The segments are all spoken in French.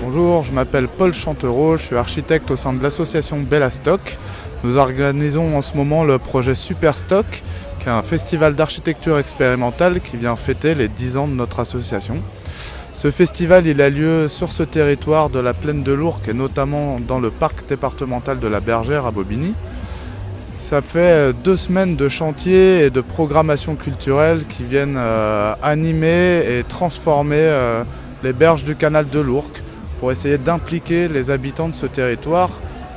Bonjour, je m'appelle Paul Chantereau, je suis architecte au sein de l'association Bellastock. Nous organisons en ce moment le projet Superstock, qui est un festival d'architecture expérimentale qui vient fêter les 10 ans de notre association. Ce festival il a lieu sur ce territoire de la plaine de l'Ourcq et notamment dans le parc départemental de la Bergère à Bobigny. Ça fait 2 semaines de chantier et de programmation culturelle qui viennent animer et transformer les berges du canal de l'Ourcq pour essayer d'impliquer les habitants de ce territoire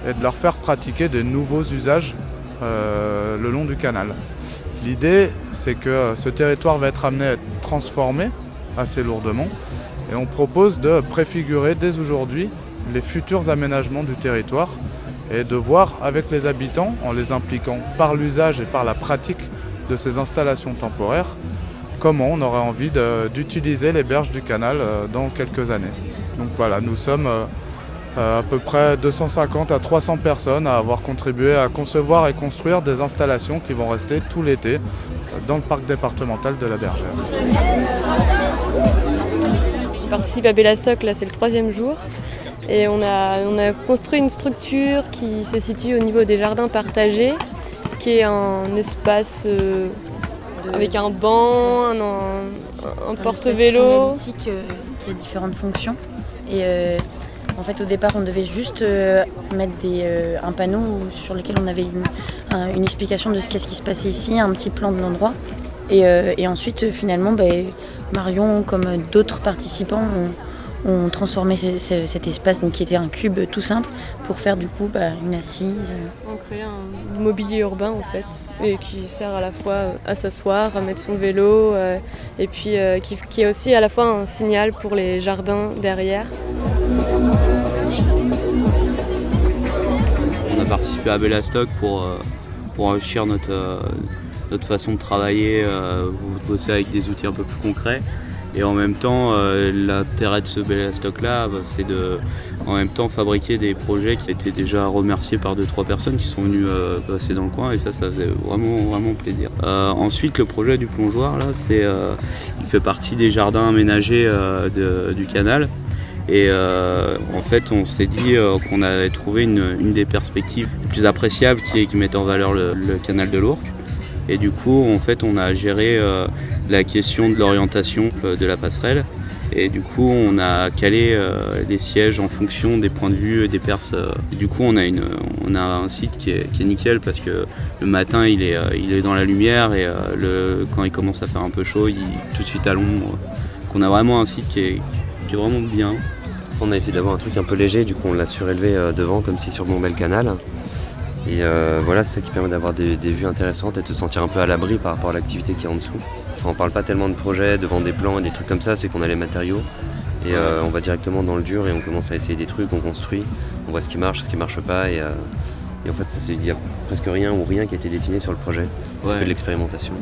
et de leur faire pratiquer de nouveaux usages le long du canal. L'idée, c'est que ce territoire va être amené à être transformé assez lourdement et on propose de préfigurer dès aujourd'hui les futurs aménagements du territoire et de voir avec les habitants, en les impliquant par l'usage et par la pratique de ces installations temporaires, comment on aurait envie d'utiliser les berges du canal dans quelques années. Donc voilà, nous sommes à peu près 250 à 300 personnes à avoir contribué à concevoir et construire des installations qui vont rester tout l'été dans le parc départemental de la Bergère. Je participe à Bellastock, là c'est le 3e jour. Et on a construit une structure qui se situe au niveau des jardins partagés, qui est un espace avec un banc, un porte-vélo. C'est un espace signalétique qui a différentes fonctions. Et en fait, au départ, on devait juste mettre un panneau sur lequel on avait une explication de qu'est-ce qui se passait ici, un petit plan de l'endroit. Et ensuite, finalement, Marion, comme d'autres participants, ont transformé cet espace donc, qui était un cube tout simple pour faire du coup une assise. On crée un mobilier urbain en fait et qui sert à la fois à s'asseoir, à mettre son vélo et puis qui est aussi à la fois un signal pour les jardins derrière. On a participé à Bellastock pour enrichir notre façon de travailler, bosser avec des outils un peu plus concrets. Et en même temps, l'intérêt de ce Bellastock-là, c'est de en même temps fabriquer des projets qui étaient déjà remerciés par 2-3 personnes qui sont venues passer dans le coin et ça faisait vraiment plaisir. Ensuite, le projet du plongeoir, là, il fait partie des jardins aménagés du canal. Et en fait, on s'est dit qu'on avait trouvé une des perspectives les plus appréciables qui mettait en valeur le canal de l'Ourcq. Et du coup, en fait, on a géré la question de l'orientation de la passerelle. Et du coup, on a calé les sièges en fonction des points de vue et des perces. Du coup, on a un site qui est nickel parce que le matin, il est dans la lumière et quand il commence à faire un peu chaud, il est tout de suite à l'ombre. Donc on a vraiment un site qui est vraiment bien. On a essayé d'avoir un truc un peu léger, du coup on l'a surélevé devant comme s'il surplombait le canal. Et voilà, c'est ça qui permet d'avoir des vues intéressantes et de se sentir un peu à l'abri par rapport à l'activité qui est en dessous. Enfin, on parle pas tellement de projets devant des plans et des trucs comme ça, c'est qu'on a les matériaux et on va directement dans le dur et on commence à essayer des trucs, on construit, on voit ce qui marche pas et en fait il n'y a presque rien ou rien qui a été dessiné sur le projet, c'est que de l'expérimentation.